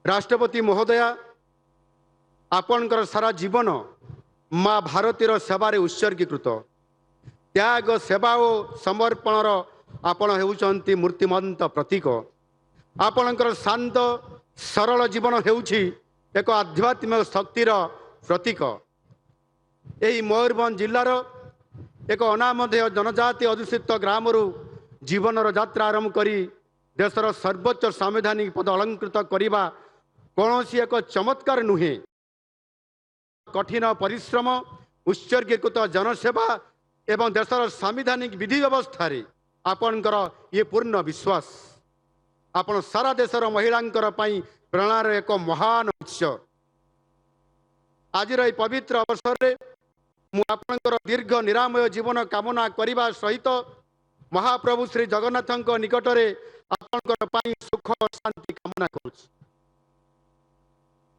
राष्ट्रपति महोदया आपणकर सारा जीवन माँ भारतीर सेवारे उत्सर्गीकृत त्याग सेवा और समर्पणर आपण हेउचंती मूर्तिमंत प्रतीक आपणकर शांत सरल जीवन हेउछि एक आध्यात्मिक शक्तिर प्रतीक यही मयूरभंज जिलार एक अनामधेय जनजाति अधुषित ग्रामरू जीवनर यात्रा आरंभ करी देशर सर्वोच्च संवैधानिक पद अलंकृत करने कौन एक चमत्कार नुहे कठिन परिश्रम उत्सर्गीकृत जनसेवा एवं देशर संवैधानिक विधि व्यवस्था आपणकर ये पूर्ण विश्वास आपण सारा देशर महिलांकर पई प्रेरणार एक महान उत्स आज पवित्र अवसर में मुझे दीर्घ निरामय जीवन कामना करने सहित महाप्रभु श्री जगन्नाथ निकट में आपणकर पई सुख और शांति कामना करुछि।